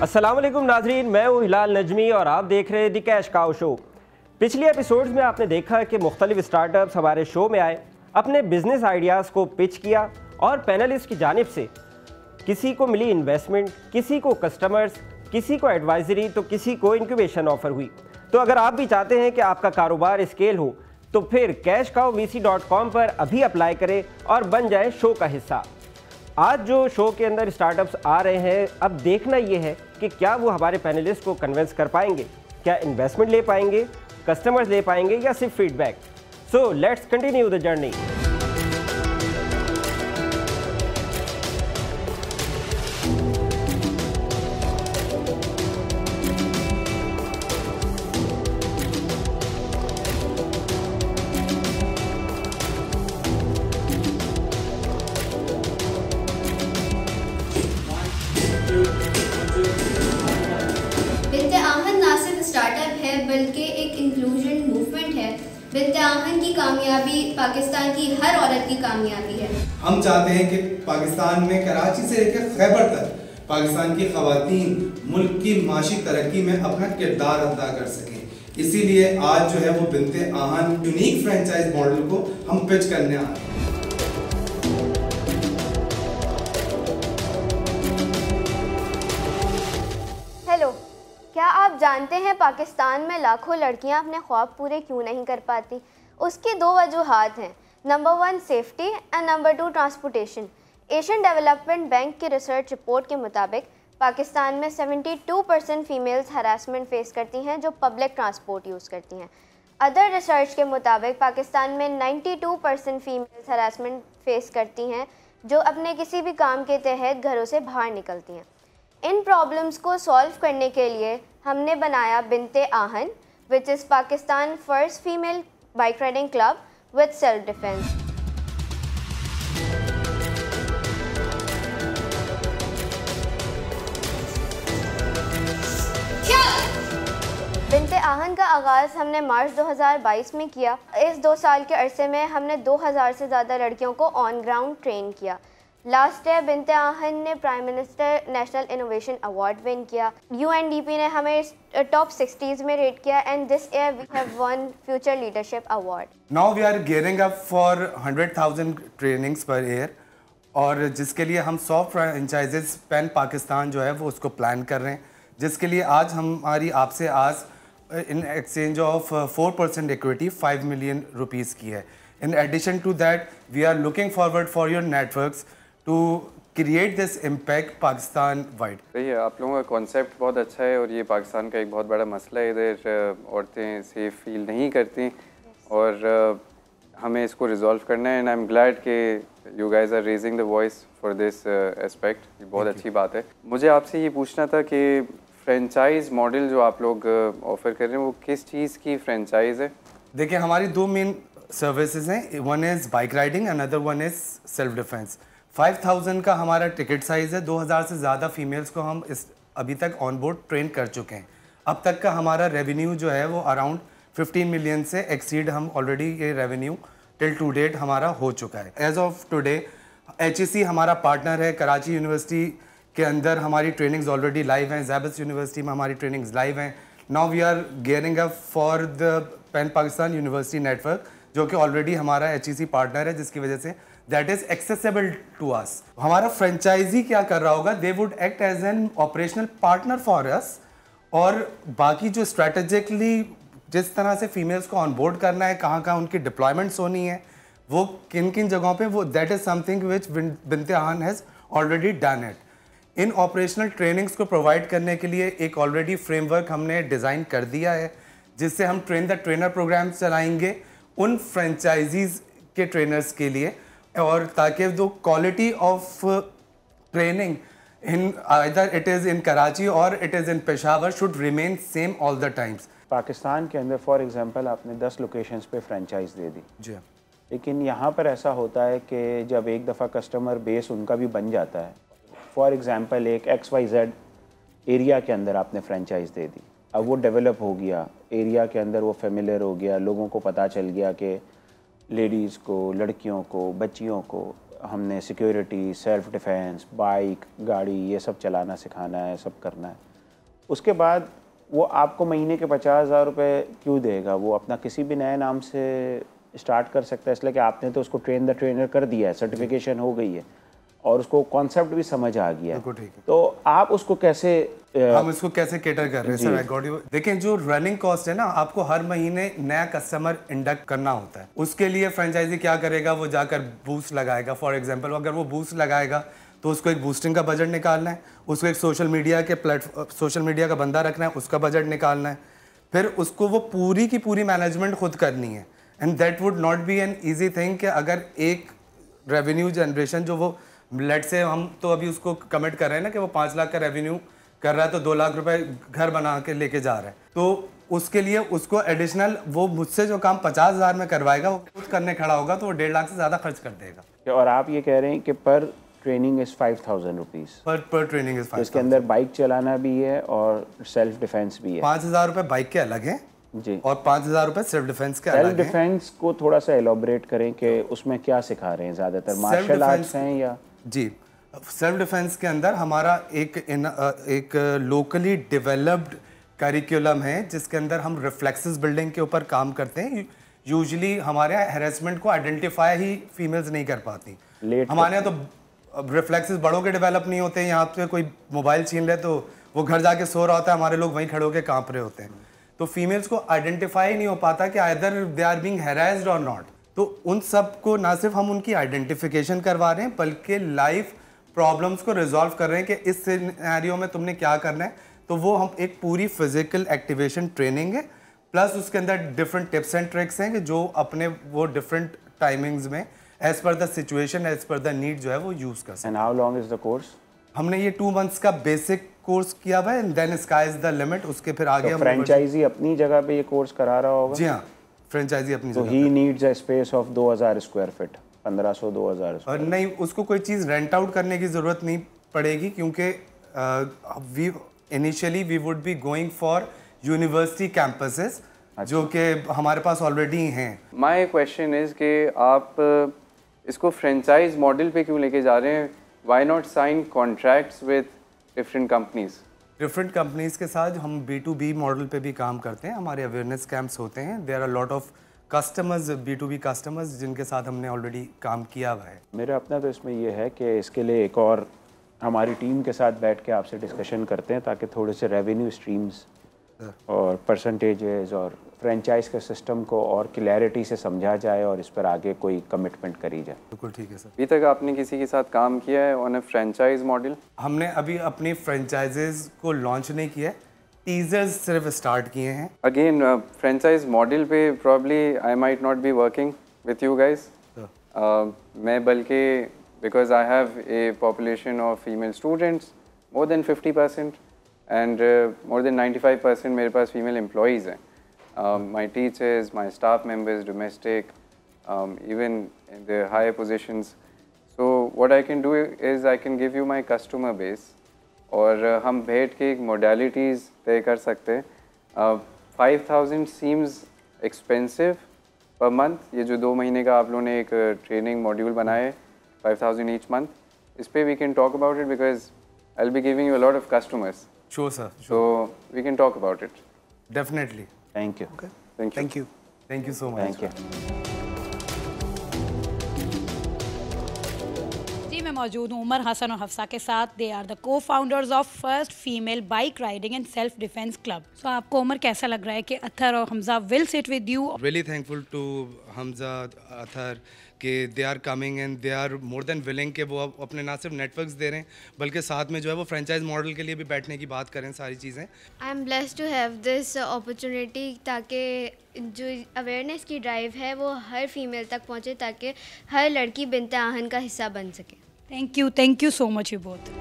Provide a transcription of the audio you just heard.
अस्सलाम वालेकुम नाजरीन, मैं हूँ हिलाल नजमी और आप देख रहे हैं दी कैश काउ शो। पिछले एपिसोड्स में आपने देखा कि मुख्तलिफ स्टार्टअप्स हमारे शो में आए, अपने बिजनेस आइडियाज़ को पिच किया और पैनलिस्ट की जानिब से किसी को मिली इन्वेस्टमेंट, किसी को कस्टमर्स, किसी को एडवाइजरी तो किसी को इंक्यूबेशन ऑफर हुई। तो अगर आप भी चाहते हैं कि आपका कारोबार स्केल हो तो फिर cashcowvc.com पर अभी अप्लाई करें और बन जाए शो का हिस्सा। आज जो शो के अंदर स्टार्टअप्स आ रहे हैं, अब देखना ये है कि क्या वो हमारे पैनलिस्ट को कन्विंस कर पाएंगे, क्या इन्वेस्टमेंट ले पाएंगे, कस्टमर्स ले पाएंगे या सिर्फ feedback. So let's continue the journey. बल्कि एक इंक्लूजन मूवमेंट है। बिन्ते आहन की कामयाबी पाकिस्तान की हर औरत की कामयाबी है। हम चाहते हैं कि पाकिस्तान में कराची से लेकर खैबर तक पाकिस्तान की खवातीन मुल्क की माशी तरक्की में अपना किरदार अदा कर सकें। इसीलिए आज जो है वो बिन्ते आहन यूनिक फ्रेंचाइज मॉडल को हम पिच करने आ रहे हैं। क्या आप जानते हैं पाकिस्तान में लाखों लड़कियां अपने ख्वाब पूरे क्यों नहीं कर पाती? उसकी दो वजूहात हैं। Number 1 safety and number 2 transportation. Asian development bank की रिसर्च रिपोर्ट के मुताबिक पाकिस्तान में 72% फीमेल्स हरासमेंट फेस करती हैं जो पब्लिक ट्रांसपोर्ट यूज़ करती हैं। अदर रिसर्च के मुताबिक पाकिस्तान में 92% फीमेल्स हरासमेंट फेस करती हैं जो अपने किसी भी काम के तहत घरों से बाहर निकलती हैं। इन प्रॉब्लम्स को सॉल्व करने के लिए हमने बनाया Binte Aahan, which is Pakistan first female bike riding club with self defence. Binte Aahan का आगाज़ हमने मार्च 2022 में किया। इस 2 साल के अरसे में हमने 2000 से ज़्यादा लड़कियों को ऑन ग्राउंड ट्रेन किया। लास्ट ईयर बिन्ते आहन ने prime minister national innovation award win किया। UNDP ने हमें टॉप 60s में रेट किया and this year we have won future leadership award. Now we are gearing up for 100,000 trainings per year और जिसके लिए हम 100 फ्रेंचाइजेस पैन पाकिस्तान जो है वो उसको प्लान कर रहे हैं, जिसके लिए आज हमारी आपसे आज in exchange of 4% equity 5 million rupees की है। In addition to that we are looking forward for your networks to create this impact Pakistan wide. सही है, आप लोगों का कॉन्सेप्ट बहुत अच्छा है और ये पाकिस्तान का एक बहुत बड़ा मसला है। इधर औरतें सेफ फील नहीं करती और हमें इसको रिजॉल्व करना है एंड आई एम ग्लैड कि you guys are raising the voice for this aspect. ये बहुत अच्छी बात है। मुझे आपसे ये पूछना था कि फ्रेंचाइज मॉडल जो आप लोग ऑफ़र कर रहे हैं वो किस चीज़ की फ्रेंचाइज है? देखिए, हमारी 2 मेन सर्विसेज हैं। One is bike riding, another one is self defence. 5000 का हमारा टिकट साइज़ है। 2000 से ज़्यादा फीमेल्स को हम इस अभी तक ऑन बोर्ड ट्रेन कर चुके हैं। अब तक का हमारा रेवेन्यू जो है वो अराउंड 15 मिलियन से एक्सीड हम ऑलरेडी ये रेवेन्यू टिल टू डेट हमारा हो चुका है। एज ऑफ टुडे HEC हमारा पार्टनर है। कराची यूनिवर्सिटी के अंदर हमारी ट्रेनिंग्स ऑलरेडी लाइव हैं। ज़ैबस यूनिवर्सिटी में हमारी ट्रेनिंग्स लाइव हैं। Now we are gearing up for the pan Pakistan university network जो कि ऑलरेडी हमारा HEC पार्टनर है, जिसकी वजह से that is accessible to us. हमारा फ्रेंचाइजी क्या कर रहा होगा, they would act as an operational partner for us और बाकी जो स्ट्रेटेजिकली जिस तरह से फीमेल्स को ऑन बोर्ड करना है, कहाँ कहाँ उनकी डिप्लॉयमेंट्स होनी है, वो किन किन जगहों पे, वो that is something which Binte Aahan has already done it. In operational trainings को प्रोवाइड करने के लिए एक ऑलरेडी फ्रेमवर्क हमने डिज़ाइन कर दिया है, जिससे हम ट्रेन द ट्रेनर प्रोग्राम चलाएंगे उन फ्रेंचाइजीज़ के ट्रेनर्स के लिए, और ताकि जो quality of training in either it is in Karachi और it is in Peshawar should remain same all the times. Pakistan के अंदर फॉर एग्जांपल आपने 10 लोकेशंस पे फ्रेंचाइज दे दी जी, लेकिन यहाँ पर ऐसा होता है कि जब एक दफ़ा कस्टमर बेस उनका भी बन जाता है, फॉर एग्जांपल एक XYZ एरिया के अंदर आपने फ्रेंचाइज दे दी, अब वो डेवलप हो गया, एरिया के अंदर वो फेमिलियर हो गया, लोगों को पता चल गया कि लेडीज़ को, लड़कियों को, बच्चियों को हमने सिक्योरिटी, सेल्फ डिफेंस, बाइक, गाड़ी ये सब चलाना सिखाना है, सब करना है। उसके बाद वो आपको महीने के 50,000 रुपये क्यों देगा? वो अपना किसी भी नए नाम से स्टार्ट कर सकता है, इसलिए कि आपने तो उसको ट्रेन द ट्रेनर कर दिया है, सर्टिफिकेशन हो गई है और उसको कॉन्सेप्ट भी समझ आ गया है। तो आप उसको कैसे हम इसको कैसे केटर कर रहे हैं सर? I got you. देखिए, जो रनिंग कॉस्ट है ना, आपको हर महीने नया कस्टमर इंडक्ट करना होता है। उसके लिए फ्रेंचाइजी क्या करेगा, वो जाकर बूस्ट लगाएगा। फॉर एग्जांपल, अगर वो बूस्ट लगाएगा तो उसको एक बूस्टिंग का बजट निकालना है, उसको एक सोशल मीडिया का बंदा रखना है, उसका बजट निकालना है, फिर उसको वो पूरी की पूरी मैनेजमेंट खुद करनी है। And that would not be an easy thing कि अगर एक रेवेन्यू जनरेशन जो वो लेट से हम तो अभी उसको कमिट कर रहे हैं ना कि वो 5 लाख का रेवेन्यू कर रहा है तो 2 लाख रुपए घर बना के लेके जा रहा है, तो उसके लिए उसको एडिशनल वो मुझसे जो काम 50,000 में करवाएगा वो खुद करने खड़ा होगा तो वो 1.5 लाख से ज़्यादा खर्च कर देगा। और आप ये कह रहे हैं कि पर ट्रेनिंग इज़ 5,000 रुपीज़ पर ट्रेनिंग इज़ 5,000। इसके अंदर बाइक चलाना भी है और सेल्फ डिफेंस भी है। 5,000 रुपये बाइक के अलग हैं जी, और 5,000 रुपये सेल्फ डिफेंस के अलग हैं। सेल्फ डिफेंस को थोड़ा सा एलोबरेट करें कि उसमें क्या सिखा रहे हैं? ज़्यादातर मार्शल आर्ट्स हैं या? जी, सेल्फ डिफेंस के अंदर हमारा एक लोकली डेवलप्ड करिकुलम है जिसके अंदर हम रिफ्लेक्सेस बिल्डिंग के ऊपर काम करते हैं। यूजुअली हमारे यहाँ हेरेसमेंट को आइडेंटिफाई ही फीमेल्स नहीं कर पाती। हमारे यहाँ तो रिफ्लेक्सेस बड़ों के डेवलप नहीं होते। यहाँ पे कोई मोबाइल छीन ले तो वो घर जाके सो रहा होता है, हमारे लोग वहीं खड़े होकर कांप रहे होते हैं। तो फीमेल्स को आइडेंटिफाई नहीं हो पाता कि either they are being harassed और नॉट। तो उन सब को ना सिर्फ हम उनकी आइडेंटिफिकेशन करवा रहे हैं बल्कि लाइफ प्रॉब्लम्स को रिजॉल्व कर रहे हैं कि इस सिनेरियो में तुमने क्या करना है। तो वो हम एक पूरी फिजिकल एक्टिवेशन ट्रेनिंग है, प्लस उसके अंदर डिफरेंट टिप्स एंड ट्रिक्स हैं कि जो अपने वो डिफरेंट टाइमिंग्स में as per the situation as per the need जो है वो यूज़ कर सकते हैं। And how long is the course? हमने ये 2 मंथ्स का बेसिक कोर्स किया हुआ है and then sky is the limit. उसके फिर आगे तो फ्रेंचाइजी अपनी जगह पे ये कोर्स करा रहा होगा? जी हाँ, फ्रेंचाइजी अपनी जगह। तो he needs a space of 2,000 square feet, 1500-2,000 और नहीं, उसको कोई चीज़ रेंट आउट करने की ज़रूरत नहीं पड़ेगी क्योंकि initially we would be going for university campuses जो कि हमारे पास ऑलरेडी हैं। माय क्वेश्चन इज़ कि आप इसको फ्रेंचाइज मॉडल पे क्यों लेके जा रहे हैं? Why not sign contracts with different companies? Different companies के साथ हम B2B मॉडल पे भी काम करते हैं। हमारे अवेयरनेस कैंप्स होते हैं। There are lot of customers, B2B customers जिनके साथ हमने ऑलरेडी काम किया हुआ है। मेरा अपना तो इसमें ये है कि इसके लिए एक और हमारी टीम के साथ बैठ के आपसे डिस्कशन करते हैं ताकि थोड़े से रेवेन्यू स्ट्रीम्स और परसेंटेजेस और फ्रेंचाइज के सिस्टम को और क्लैरिटी से समझा जाए और इस पर आगे कोई कमिटमेंट करी जाए। बिल्कुल ठीक है सर। अभी तक आपने किसी के साथ काम किया है ऑन अ फ्रेंचाइज मॉडल? हमने अभी अपनी फ्रेंचाइजेज को लॉन्च नहीं किया है, टीजर्स सिर्फ स्टार्ट किए हैं। अगेन फ्रेंचाइज मॉडल पे probably I might not be working with you guys. मैं बल्कि because I have a population of female students more than 50% and more than 95% मेरे पास फीमेल एम्प्लॉयज़ हैं। My teachers, my staff members, domestic, even in the higher positions. So what I can do is I can give you my customer base और हम बैठ के एक modalities तय कर सकते हैं। 5,000 seems expensive per month। ये जो 2 महीने का आप लोगों ने एक ट्रेनिंग मॉड्यूल बनाया है 5,000 each month, इस पे we can talk about it because I'll be giving you a lot of customers. Sure sir. So we can talk about it. Definitely. Thank you. Okay. Thank you. Thank you so much. Thank you. जी मैं मौजूद हूँ उमर हसन और हफ्सा के साथ। They are the co-founders of first female bike riding and self defence club. So आपको उमर कैसा लग रहा है कि अथर और Hamza will sit with you? Really thankful to Hamza, Athar कि they are coming and they are more than willing कि वो अपने ना सिर्फ नेटवर्क्स दे रहे हैं बल्कि साथ में जो है वो फ्रेंचाइज मॉडल के लिए भी बैठने की बात करें सारी चीज़ें। I am blessed to have this opportunity ताकि जो अवेयरनेस की ड्राइव है वो हर फीमेल तक पहुँचे ताकि हर लड़की बिन्ते आहन का हिस्सा बन सके। Thank you so much you both.